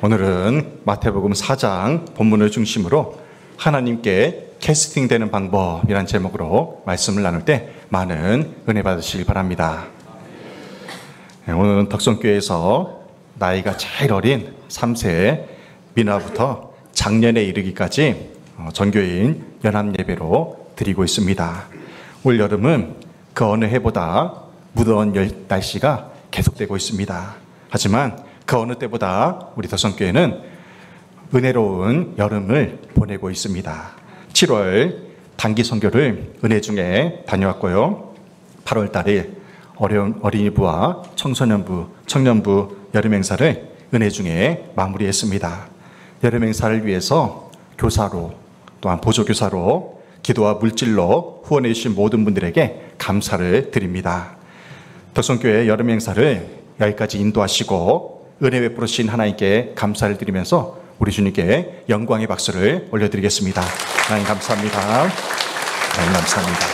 오늘은 마태복음 4장 본문을 중심으로 하나님께 캐스팅되는 방법이란 제목으로 말씀을 나눌 때 많은 은혜 받으시길 바랍니다. 오늘은 덕성교회에서 나이가 제일 어린 3세 미나부터 작년에 이르기까지 전교인 연합예배로 드리고 있습니다. 올 여름은 그 어느 해보다 무더운 날씨가 계속되고 있습니다. 하지만 그 어느 때보다 우리 덕성교회는 은혜로운 여름을 보내고 있습니다. 7월 단기 선교를 은혜 중에 다녀왔고요. 8월 달에 어린이부와 청소년부, 청년부 여름 행사를 은혜 중에 마무리했습니다. 여름 행사를 위해서 교사로 또한 보조교사로 기도와 물질로 후원해 주신 모든 분들에게 감사를 드립니다. 덕성교회 여름 행사를 여기까지 인도하시고 은혜 베풀으신 하나님께 감사를 드리면서 우리 주님께 영광의 박수를 올려드리겠습니다. 하나님 감사합니다. 하나님 감사합니다.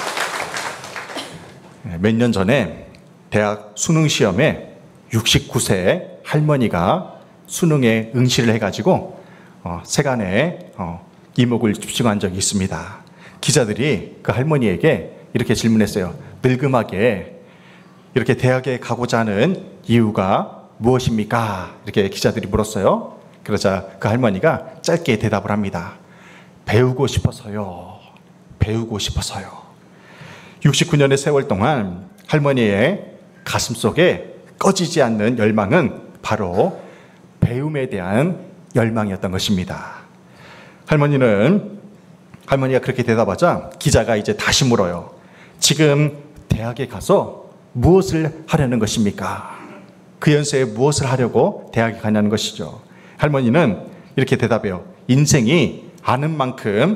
몇 년 전에 대학 수능 시험에 69세 할머니가 수능에 응시를 해가지고 세간에 이목을 집중한 적이 있습니다. 기자들이 그 할머니에게 이렇게 질문했어요. 늙음하게 이렇게 대학에 가고자 하는 이유가 무엇입니까? 이렇게 기자들이 물었어요. 그러자 그 할머니가 짧게 대답을 합니다. 배우고 싶어서요. 배우고 싶어서요. 69년의 세월 동안 할머니의 가슴속에 꺼지지 않는 열망은 바로 배움에 대한 열망이었던 것입니다. 할머니가 그렇게 대답하자 기자가 이제 다시 물어요. 지금 대학에 가서 무엇을 하려는 것입니까? 그 연세에 무엇을 하려고 대학에 가냐는 것이죠. 할머니는 이렇게 대답해요. 인생이 아는 만큼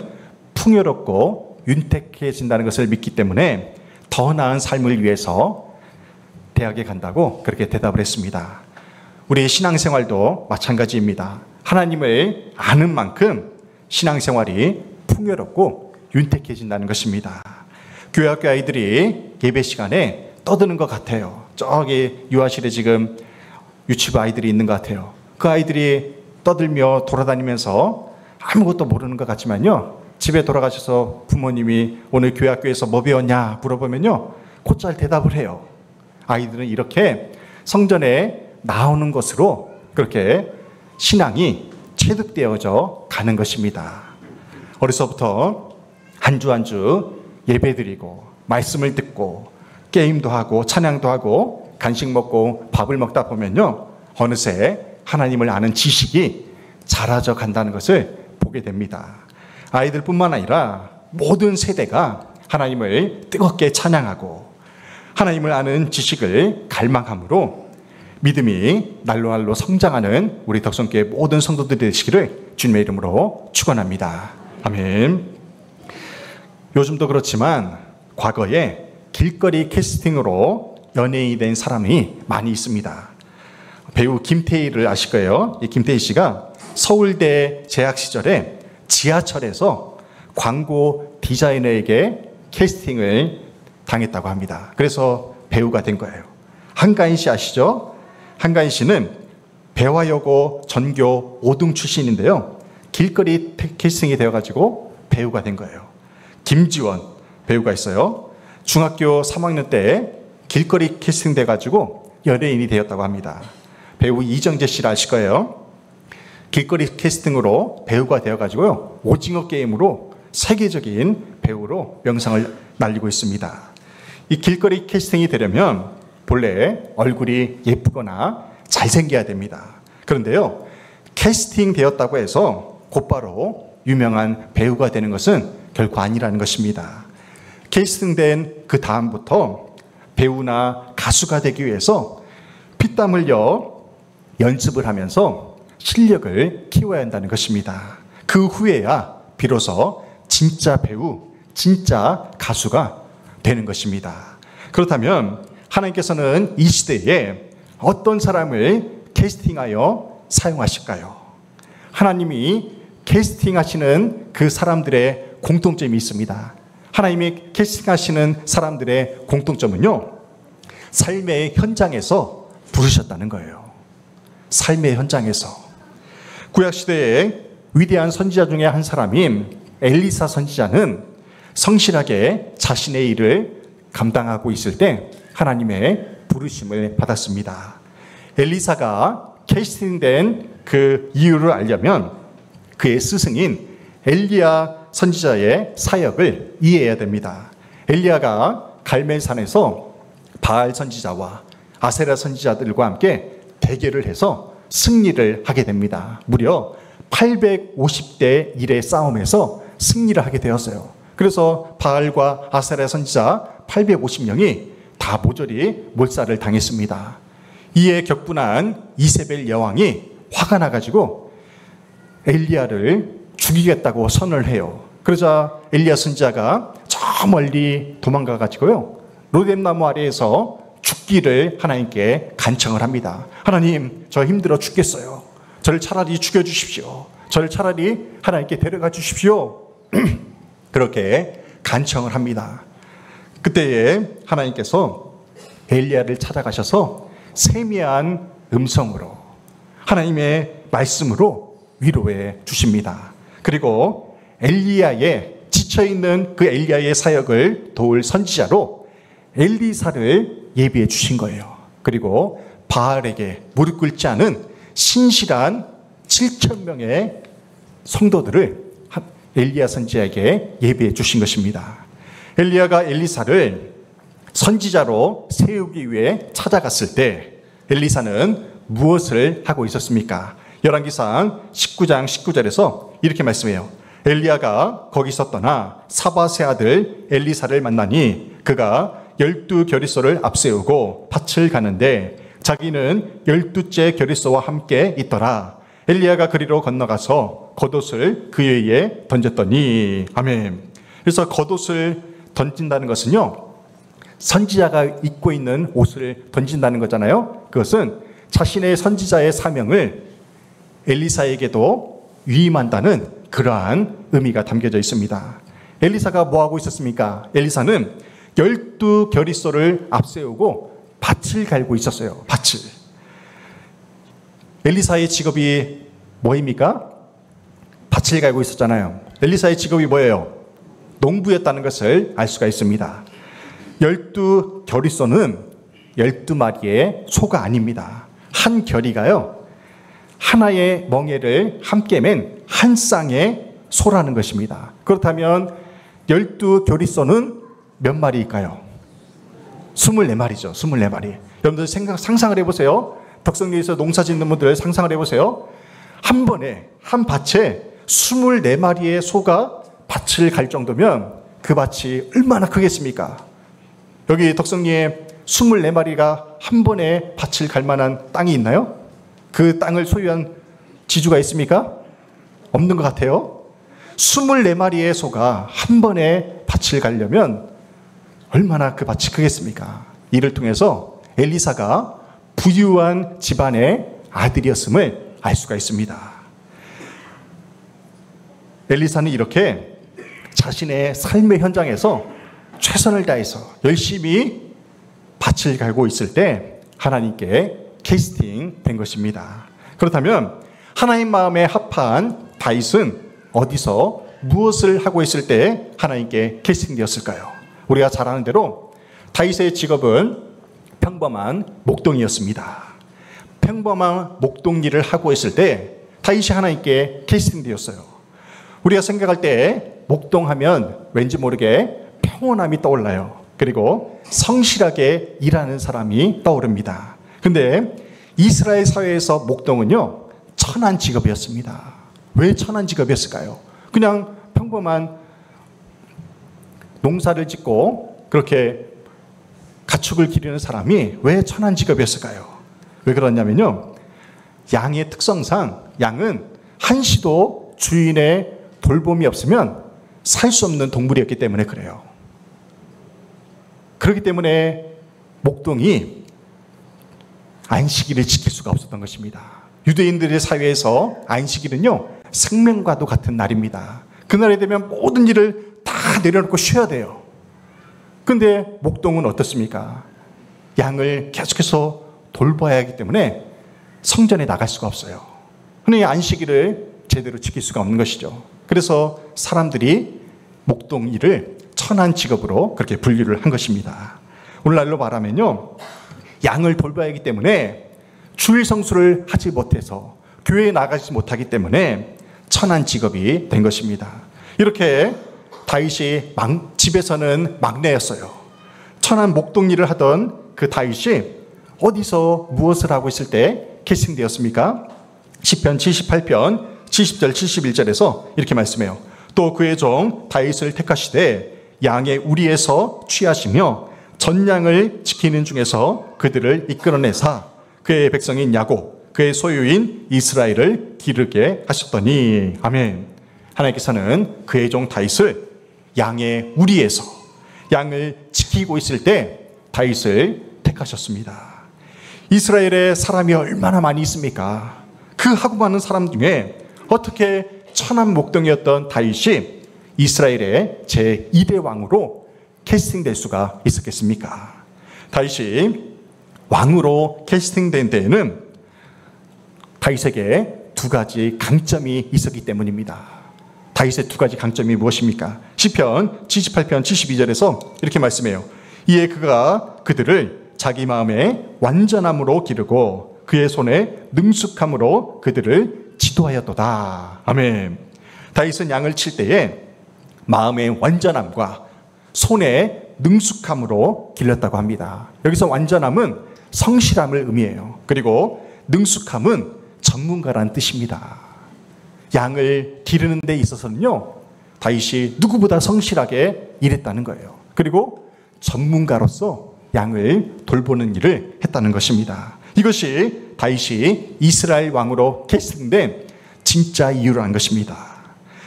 풍요롭고 윤택해진다는 것을 믿기 때문에 더 나은 삶을 위해서 대학에 간다고 그렇게 대답을 했습니다. 우리의 신앙생활도 마찬가지입니다. 하나님을 아는 만큼 신앙생활이 풍요롭고 윤택해진다는 것입니다. 교회학교 아이들이 예배 시간에 떠드는 것 같아요. 저기 유아실에 지금 유치부 아이들이 있는 것 같아요. 그 아이들이 떠들며 돌아다니면서 아무것도 모르는 것 같지만요, 집에 돌아가셔서 부모님이 오늘 교회학교에서 뭐 배웠냐 물어보면요, 곧잘 대답을 해요. 아이들은 이렇게 성전에 나오는 것으로 그렇게 신앙이 체득되어져 가는 것입니다. 어려서부터 한 주 한 주 예배드리고 말씀을 듣고 게임도 하고 찬양도 하고 간식 먹고 밥을 먹다 보면요, 어느새 하나님을 아는 지식이 자라져 간다는 것을 보게 됩니다. 아이들뿐만 아니라 모든 세대가 하나님을 뜨겁게 찬양하고 하나님을 아는 지식을 갈망함으로 믿음이 날로 날로 성장하는 우리 덕성교회 모든 성도들이 되시기를 주님의 이름으로 축원합니다. 아멘. 요즘도 그렇지만 과거에 길거리 캐스팅으로 연예인이 된 사람이 많이 있습니다. 배우 김태희를 아실 거예요. 이 김태희 씨가 서울대 재학 시절에 지하철에서 광고 디자이너에게 캐스팅을 당했다고 합니다. 그래서 배우가 된 거예요. 한가인 씨 아시죠? 한가인 씨는 배화여고 전교 5등 출신인데요. 길거리 캐스팅이 되어가지고 배우가 된 거예요. 김지원 배우가 있어요. 중학교 3학년 때 길거리 캐스팅 돼가지고 연예인이 되었다고 합니다. 배우 이정재 씨를 아실 거예요. 길거리 캐스팅으로 배우가 되어가지고요, 오징어 게임으로 세계적인 배우로 명성을 날리고 있습니다. 이 길거리 캐스팅이 되려면 본래 얼굴이 예쁘거나 잘생겨야 됩니다. 그런데요, 캐스팅 되었다고 해서 곧바로 유명한 배우가 되는 것은 결코 아니라는 것입니다. 캐스팅된 그 다음부터 배우나 가수가 되기 위해서 피땀 흘려 연습을 하면서 실력을 키워야 한다는 것입니다. 그 후에야 비로소 진짜 배우, 진짜 가수가 되는 것입니다. 그렇다면 하나님께서는 이 시대에 어떤 사람을 캐스팅하여 사용하실까요? 하나님이 캐스팅하시는 그 사람들의 공통점이 있습니다. 하나님이 캐스팅하시는 사람들의 공통점은요, 삶의 현장에서 부르셨다는 거예요. 삶의 현장에서. 구약시대에 위대한 선지자 중에 한 사람인 엘리사 선지자는 성실하게 자신의 일을 감당하고 있을 때 하나님의 부르심을 받았습니다. 엘리사가 캐스팅된 그 이유를 알려면 그의 스승인 엘리야 선지자의 사역을 이해해야 됩니다. 엘리야가 갈멜산에서 바알 선지자와 아세라 선지자들과 함께 대결을 해서 승리를 하게 됩니다. 무려 850대 1의 싸움에서 승리를 하게 되었어요. 그래서 바알과 아세라 선지자 850명이 다 모조리 몰살을 당했습니다. 이에 격분한 이세벨 여왕이 화가 나가지고 엘리야를 죽이겠다고 선언을 해요. 그러자 엘리야 선지자가 저 멀리 도망가가지고요, 로뎀나무 아래에서 죽기를 하나님께 간청을 합니다. 하나님, 저 힘들어 죽겠어요. 저를 차라리 죽여주십시오. 저를 차라리 하나님께 데려가 주십시오. 그렇게 간청을 합니다. 그때에 하나님께서 엘리야를 찾아가셔서 세미한 음성으로 하나님의 말씀으로 위로해 주십니다. 그리고 엘리야의 지쳐있는 그 엘리야의 사역을 도울 선지자로 엘리사를 예비해 주신 거예요. 그리고 바알에게 무릎 꿇지 않은 신실한 7,000명의 성도들을 엘리야 선지자에게 예비해 주신 것입니다. 엘리야가 엘리사를 선지자로 세우기 위해 찾아갔을 때 엘리사는 무엇을 하고 있었습니까? 열왕기상 19장 19절에서 이렇게 말씀해요. 엘리야가 거기서 떠나 사바세 아들 엘리사를 만나니 그가 12겨리소를 앞세우고 밭을 가는데 자기는 12째 겨리소와 함께 있더라. 엘리야가 그리로 건너가서 겉옷을 그 위에 던졌더니, 아멘. 그래서 겉옷을 던진다는 것은요, 선지자가 입고 있는 옷을 던진다는 거잖아요. 그것은 자신의 선지자의 사명을 엘리사에게도 위임한다는 그러한 의미가 담겨져 있습니다. 엘리사가 뭐 하고 있었습니까? 엘리사는 12겨리소를 앞세우고 밭을 갈고 있었어요. 밭을. 엘리사의 직업이 뭐입니까? 밭을 갈고 있었잖아요. 엘리사의 직업이 뭐예요? 농부였다는 것을 알 수가 있습니다. 12겨리소는 12마리의 소가 아닙니다. 한 겨리가요, 하나의 멍에를 함께 맨 한 쌍의 소라는 것입니다. 그렇다면 12겨리소는 몇 마리일까요? 24마리죠. 24마리. 여러분들 상상을 해보세요. 덕성리에서 농사 짓는 분들 상상을 해보세요. 한 번에 한 밭에 24마리의 소가 밭을 갈 정도면 그 밭이 얼마나 크겠습니까? 여기 덕성리에 24마리가 한 번에 밭을 갈 만한 땅이 있나요? 그 땅을 소유한 지주가 있습니까? 없는 것 같아요. 24마리의 소가 한 번에 밭을 가려면 얼마나 그 밭이 크겠습니까? 이를 통해서 엘리사가 부유한 집안의 아들이었음을 알 수가 있습니다. 엘리사는 이렇게 자신의 삶의 현장에서 최선을 다해서 열심히 밭을 갈고 있을 때 하나님께 캐스팅 된 것입니다. 그렇다면 하나님 마음에 합한 다윗은 어디서 무엇을 하고 있을 때 하나님께 캐스팅 되었을까요? 우리가 잘 아는 대로 다윗의 직업은 평범한 목동이었습니다. 평범한 목동 일을 하고 있을 때 다윗이 하나님께 캐스팅 되었어요. 우리가 생각할 때 목동하면 왠지 모르게 평온함이 떠올라요. 그리고 성실하게 일하는 사람이 떠오릅니다. 근데 이스라엘 사회에서 목동은요, 천한 직업이었습니다. 왜 천한 직업이었을까요? 그냥 평범한 농사를 짓고 그렇게 가축을 기르는 사람이 왜 천한 직업이었을까요? 왜 그러냐면요, 양의 특성상 양은 한시도 주인의 돌봄이 없으면 살 수 없는 동물이었기 때문에 그래요. 그렇기 때문에 목동이 안식일을 지킬 수가 없었던 것입니다. 유대인들의 사회에서 안식일은요, 생명과도 같은 날입니다. 그날이 되면 모든 일을 다 내려놓고 쉬어야 돼요. 근데 목동은 어떻습니까? 양을 계속해서 돌봐야 하기 때문에 성전에 나갈 수가 없어요. 흔히 안식일을 제대로 지킬 수가 없는 것이죠. 그래서 사람들이 목동일을 천한 직업으로 그렇게 분류를 한 것입니다. 오늘날로 말하면요, 양을 돌봐야 하기 때문에 주일 성수를 하지 못해서 교회에 나가지 못하기 때문에 천한 직업이 된 것입니다. 이렇게 다윗이 집에서는 막내였어요. 천한 목동일을 하던 그 다윗이 어디서 무엇을 하고 있을 때 캐스팅되었습니까? 시편 78편 70절 71절에서 이렇게 말씀해요. 또 그의 종 다윗을 택하시되 양의 우리에서 취하시며 전양을 지키는 중에서 그들을 이끌어내사 그의 백성인 야곱 그의 소유인 이스라엘을 기르게 하셨더니. 아멘. 하나님께서는 그의 종 다윗을 양의 우리에서 양을 지키고 있을 때 다윗을 택하셨습니다. 이스라엘에 사람이 얼마나 많이 있습니까? 그 하고 많은 사람 중에 어떻게 천한 목동이었던 다윗이 이스라엘의 제1의 왕으로 캐스팅될 수가 있었겠습니까? 다윗이 왕으로 캐스팅된 데에는 다윗에게 두 가지 강점이 있었기 때문입니다. 다윗의 두 가지 강점이 무엇입니까? 시편 78편 72절에서 이렇게 말씀해요. 이에 그가 그들을 자기 마음에 완전함으로 기르고 그의 손에 능숙함으로 그들을 지도하였도다. 아멘. 다윗은 양을 칠 때에 마음의 완전함과 손의 능숙함으로 길렀다고 합니다. 여기서 완전함은 성실함을 의미해요. 그리고 능숙함은 전문가라는 뜻입니다. 양을 기르는 데 있어서는요, 다윗이 누구보다 성실하게 일했다는 거예요. 그리고 전문가로서 양을 돌보는 일을 했다는 것입니다. 이것이 다윗이 이스라엘 왕으로 캐스팅된 진짜 이유라는 것입니다.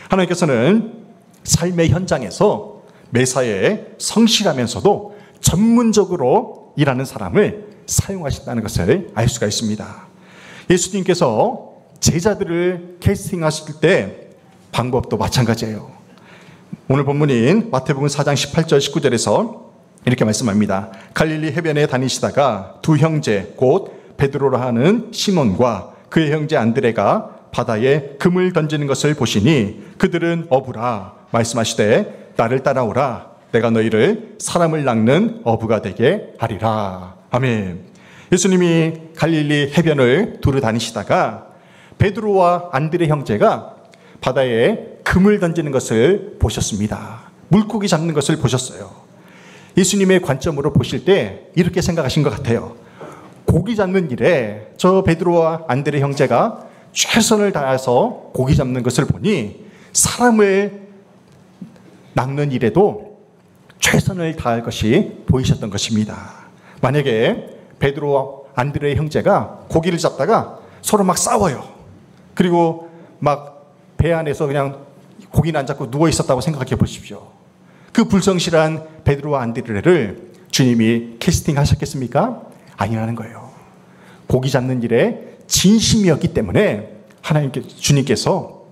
하나님께서는 삶의 현장에서 매사에 성실하면서도 전문적으로 일하는 사람을 사용하신다는 것을 알 수가 있습니다. 예수님께서 제자들을 캐스팅하실 때 방법도 마찬가지예요. 오늘 본문인 마태복음 4장 18절 19절에서 이렇게 말씀합니다. 갈릴리 해변에 다니시다가 두 형제 곧 베드로라 하는 시몬과 그의 형제 안드레가 바다에 금을 던지는 것을 보시니 그들은 어부라 말씀하시되 나를 따라오라 내가 너희를 사람을 낚는 어부가 되게 하리라. 아멘. 예수님이 갈릴리 해변을 두루 다니시다가 베드로와 안드레 형제가 바다에 금을 던지는 것을 보셨습니다. 물고기 잡는 것을 보셨어요. 예수님의 관점으로 보실 때 이렇게 생각하신 것 같아요. 고기 잡는 일에 저 베드로와 안드레 형제가 최선을 다해서 고기 잡는 것을 보니 사람을 낚는 일에도 최선을 다할 것이 보이셨던 것입니다. 만약에 베드로와 안드레 형제가 고기를 잡다가 서로 막 싸워요. 그리고 막 배 안에서 그냥 고기는 안 잡고 누워 있었다고 생각해 보십시오. 그 불성실한 베드로와 안드레를 주님이 캐스팅하셨겠습니까? 아니라는 거예요. 고기 잡는 일에 진심이었기 때문에 주님께서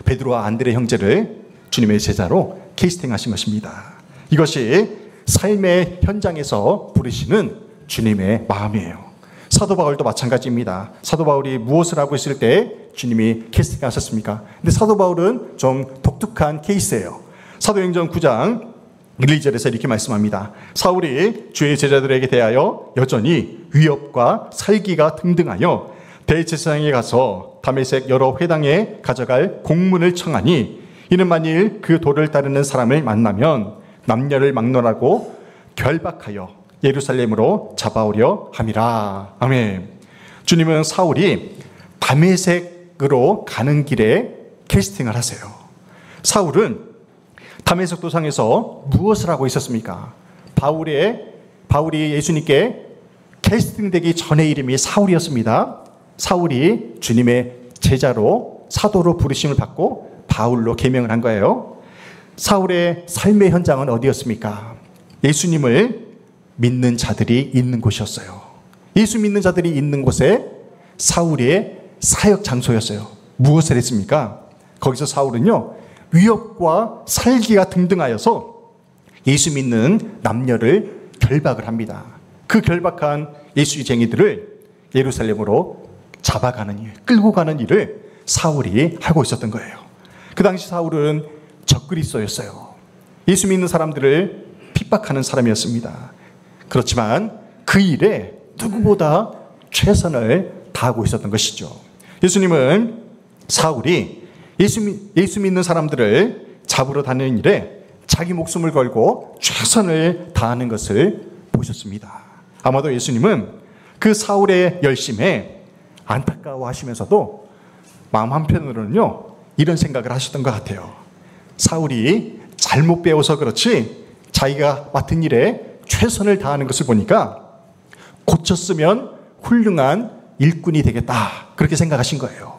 베드로와 안드레 형제를 주님의 제자로 캐스팅하신 것입니다. 이것이 삶의 현장에서 부르시는 주님의 마음이에요. 사도 바울도 마찬가지입니다. 사도 바울이 무엇을 하고 있을 때 주님이 캐스팅하셨습니까? 근데 사도 바울은 좀 독특한 케이스예요. 사도행전 9장 1, 2절에서 이렇게 말씀합니다. 사울이 주의 제자들에게 대하여 여전히 위협과 살기가 등등하여 대제사장에 가서 다메섹 여러 회당에 가져갈 공문을 청하니 이는 만일 그 도를 따르는 사람을 만나면 남녀를 막론하고 결박하여 예루살렘으로 잡아오려 함이라. 아멘. 주님은 사울이 다메섹으로 가는 길에 캐스팅을 하세요. 사울은 다메섹 도상에서 무엇을 하고 있었습니까? 바울이 예수님께 캐스팅되기 전의 이름이 사울이었습니다. 사울이 주님의 제자로 사도로 부르심을 받고 바울로 계명을 한 거예요. 사울의 삶의 현장은 어디였습니까? 예수님을 믿는 자들이 있는 곳이었어요. 예수 믿는 자들이 있는 곳에 사울의 사역 장소였어요. 무엇을 했습니까? 거기서 사울은요, 위협과 살기가 등등하여서 예수 믿는 남녀를 결박을 합니다. 그 결박한 예수쟁이들을 예루살렘으로 잡아가는 일, 끌고 가는 일을 사울이 하고 있었던 거예요. 그 당시 사울은 적그리스도였어요. 예수 믿는 사람들을 핍박하는 사람이었습니다. 그렇지만 그 일에 누구보다 최선을 다하고 있었던 것이죠. 예수님은 사울이 예수 믿는 사람들을 잡으러 다니는 일에 자기 목숨을 걸고 최선을 다하는 것을 보셨습니다. 아마도 예수님은 그 사울의 열심에 안타까워하시면서도 마음 한편으로는요, 이런 생각을 하셨던 것 같아요. 사울이 잘못 배워서 그렇지 자기가 맡은 일에 최선을 다하는 것을 보니까 고쳤으면 훌륭한 일꾼이 되겠다, 그렇게 생각하신 거예요.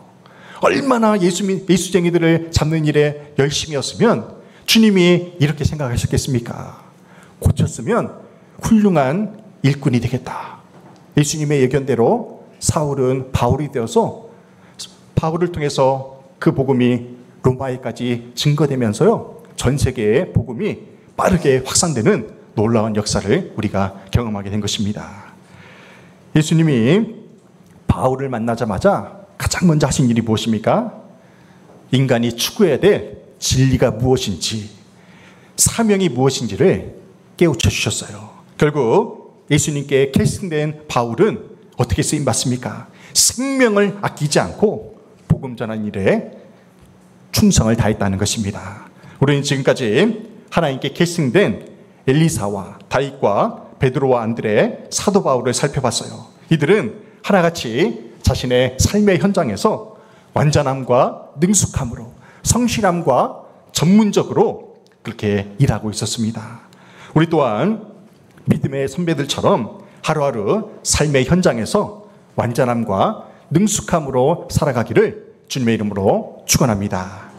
얼마나 예수쟁이들을 잡는 일에 열심이었으면 주님이 이렇게 생각하셨겠습니까? 고쳤으면 훌륭한 일꾼이 되겠다. 예수님의 예견대로 사울은 바울이 되어서 바울을 통해서 그 복음이 로마에까지 증거되면서요, 전 세계에 복음이 빠르게 확산되는 놀라운 역사를 우리가 경험하게 된 것입니다. 예수님이 바울을 만나자마자 가장 먼저 하신 일이 무엇입니까? 인간이 추구해야 될 진리가 무엇인지, 사명이 무엇인지를 깨우쳐 주셨어요. 결국 예수님께 캐스팅된 바울은 어떻게 쓰임받습니까? 생명을 아끼지 않고 복음 전하는 일에 충성을 다했다는 것입니다. 우리는 지금까지 하나님께 캐스팅된 엘리사와 다윗과 베드로와 안드레, 사도 바울을 살펴봤어요. 이들은 하나같이 자신의 삶의 현장에서 완전함과 능숙함으로, 성실함과 전문적으로 그렇게 일하고 있었습니다. 우리 또한 믿음의 선배들처럼 하루하루 삶의 현장에서 완전함과 능숙함으로 살아가기를 주님의 이름으로 축원합니다.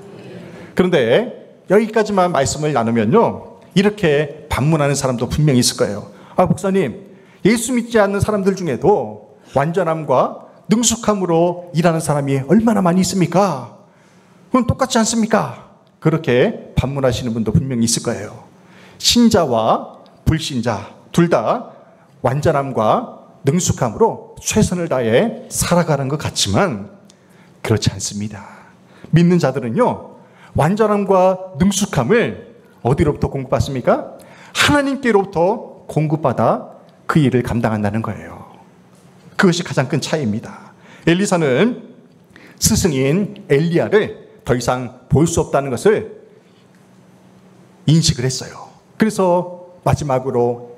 그런데 여기까지만 말씀을 나누면요, 이렇게 반문하는 사람도 분명히 있을 거예요. 목사님, 예수 믿지 않는 사람들 중에도 완전함과 능숙함으로 일하는 사람이 얼마나 많이 있습니까? 그건 똑같지 않습니까? 그렇게 반문하시는 분도 분명히 있을 거예요. 신자와 불신자 둘 다 완전함과 능숙함으로 최선을 다해 살아가는 것 같지만 그렇지 않습니다. 믿는 자들은요, 완전함과 능숙함을 어디로부터 공급받습니까? 하나님께로부터 공급받아 그 일을 감당한다는 거예요. 그것이 가장 큰 차이입니다. 엘리사는 스승인 엘리야를 더 이상 볼 수 없다는 것을 인식을 했어요. 그래서 마지막으로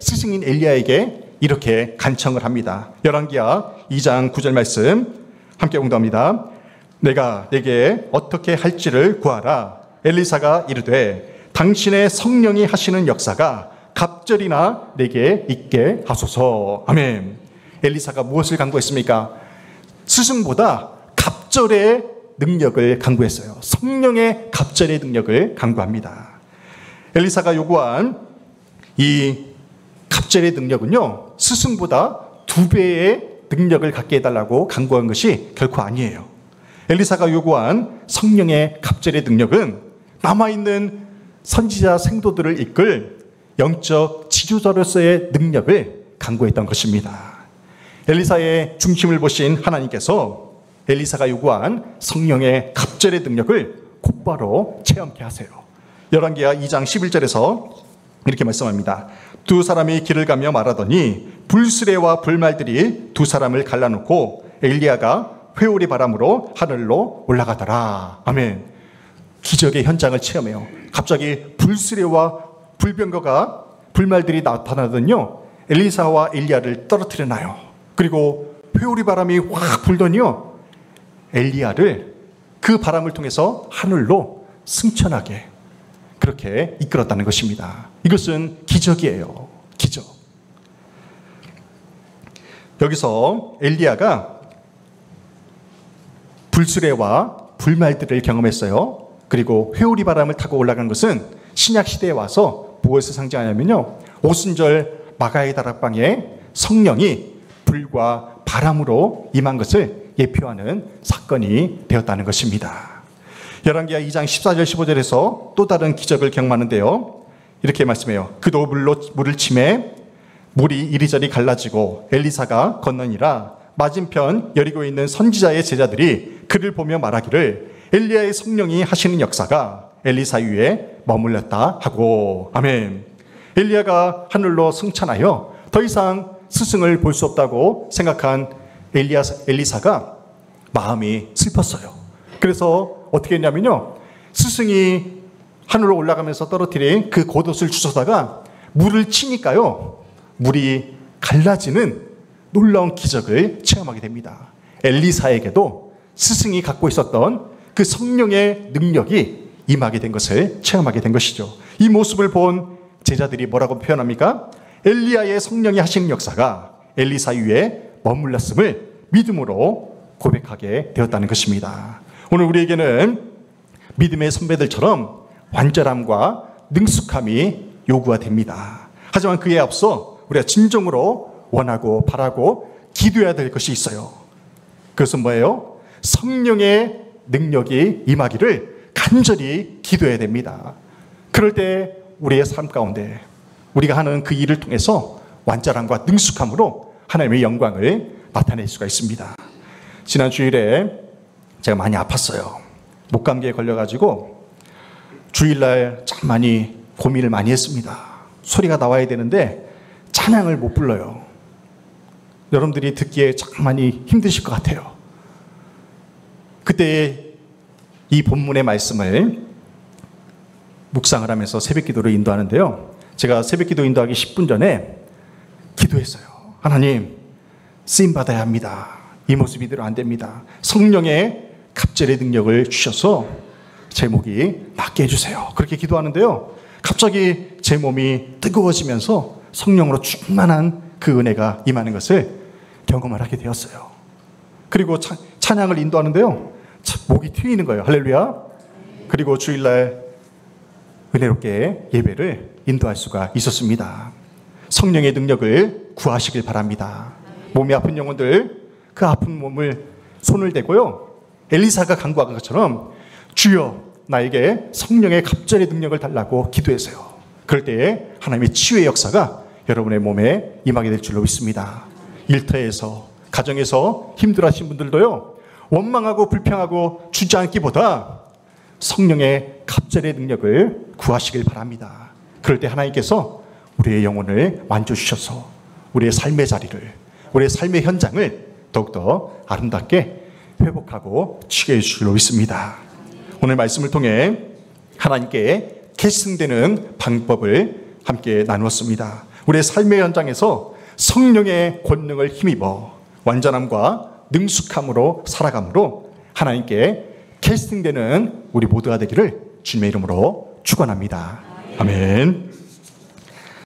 스승인 엘리야에게 이렇게 간청을 합니다. 열왕기하 2장 9절 말씀 함께 공독합니다. 내가 내게 어떻게 할지를 구하라. 엘리사가 이르되 당신의 성령이 하시는 역사가 갑절이나 내게 있게 하소서. 아멘. 엘리사가 무엇을 간구했습니까? 스승보다 갑절의 능력을 간구했어요. 성령의 갑절의 능력을 간구합니다. 엘리사가 요구한 이 갑절의 능력은요, 스승보다 2배의 능력을 갖게 해달라고 간구한 것이 결코 아니에요. 엘리사가 요구한 성령의 갑절의 능력은 남아있는 선지자 생도들을 이끌 영적 지도자로서의 능력을 간구했던 것입니다. 엘리사의 중심을 보신 하나님께서 엘리사가 요구한 성령의 갑절의 능력을 곧바로 체험케 하세요. 열왕기하 2장 11절에서 이렇게 말씀합니다. 두 사람이 길을 가며 말하더니 불수레와 불말들이 두 사람을 갈라놓고 엘리야가 회오리 바람으로 하늘로 올라가더라. 아멘. 기적의 현장을 체험해요. 갑자기 불수레와 불병거가 불말들이 나타나더니요, 엘리사와 엘리야를 떨어뜨려 놔요. 그리고 회오리 바람이 확 불더니요, 엘리야를 그 바람을 통해서 하늘로 승천하게 그렇게 이끌었다는 것입니다. 이것은 기적이에요. 기적. 여기서 엘리야가 불수레와 불말들을 경험했어요. 그리고 회오리 바람을 타고 올라간 것은 신약 시대에 와서 무엇을 상징하냐면요, 오순절 마가의 다락방에 성령이 불과 바람으로 임한 것을 예표하는 사건이 되었다는 것입니다. 열왕기하 2장 14절 15절에서 또 다른 기적을 경험하는데요, 이렇게 말씀해요. 그도 물을 치매 물이 이리저리 갈라지고 엘리사가 건너니라 맞은편 여리고에 있는 선지자의 제자들이 그를 보며 말하기를 엘리야의 성령이 하시는 역사가 엘리사 위에 머물렀다 하고. 아멘. 엘리야가 하늘로 승천하여 더 이상 스승을 볼 수 없다고 생각한 엘리사가 마음이 슬펐어요. 그래서 어떻게 했냐면요, 스승이 하늘로 올라가면서 떨어뜨린 그 겉옷을 주워다가 물을 치니까요, 물이 갈라지는 놀라운 기적을 체험하게 됩니다. 엘리사에게도 스승이 갖고 있었던 그 성령의 능력이 임하게 된 것을 체험하게 된 것이죠. 이 모습을 본 제자들이 뭐라고 표현합니까? 엘리야의 성령이 하시는 역사가 엘리사 위에 머물렀음을 믿음으로 고백하게 되었다는 것입니다. 오늘 우리에게는 믿음의 선배들처럼 완전함과 능숙함이 요구가 됩니다. 하지만 그에 앞서 우리가 진정으로 원하고 바라고 기도해야 될 것이 있어요. 그것은 뭐예요? 성령의 능력이 임하기를 간절히 기도해야 됩니다. 그럴 때 우리의 삶 가운데 우리가 하는 그 일을 통해서 완전함과 능숙함으로 하나님의 영광을 나타낼 수가 있습니다. 지난 주일에 제가 많이 아팠어요. 목감기에 걸려가지고 주일날 참 많이 고민을 많이 했습니다. 소리가 나와야 되는데 찬양을 못 불러요. 여러분들이 듣기에 참 많이 힘드실 것 같아요. 그때 이 본문의 말씀을 묵상을 하면서 새벽기도를 인도하는데요, 제가 새벽기도 인도하기 10분 전에 기도했어요. 하나님, 쓰임받아야 합니다. 이 모습 이대로 안 됩니다. 성령의 갑절의 능력을 주셔서 제 목이 낫게 해주세요. 그렇게 기도하는데요, 갑자기 제 몸이 뜨거워지면서 성령으로 충만한 그 은혜가 임하는 것을 경험을 하게 되었어요. 그리고 찬양을 인도하는데요, 목이 트이는 거예요. 할렐루야. 그리고 주일날 은혜롭게 예배를 인도할 수가 있었습니다. 성령의 능력을 구하시길 바랍니다. 몸이 아픈 영혼들, 그 아픈 몸을 손을 대고요, 엘리사가 간구한 것처럼 주여 나에게 성령의 갑절의 능력을 달라고 기도했어요. 그럴 때에 하나님의 치유의 역사가 여러분의 몸에 임하게 될 줄로 믿습니다. 일터에서, 가정에서 힘들어하신 분들도요, 원망하고 불평하고 주저앉기보다 성령의 갑절의 능력을 구하시길 바랍니다. 그럴 때 하나님께서 우리의 영혼을 만져주셔서 우리의 삶의 자리를, 우리의 삶의 현장을 더욱더 아름답게 회복하고 치유해 주실 줄로 믿습니다. 오늘 말씀을 통해 하나님께 계승되는 방법을 함께 나누었습니다. 우리의 삶의 현장에서 성령의 권능을 힘입어 완전함과 능숙함으로 살아감으로 하나님께 계승되는 우리 모두가 되기를 주님의 이름으로 축원합니다. 아멘.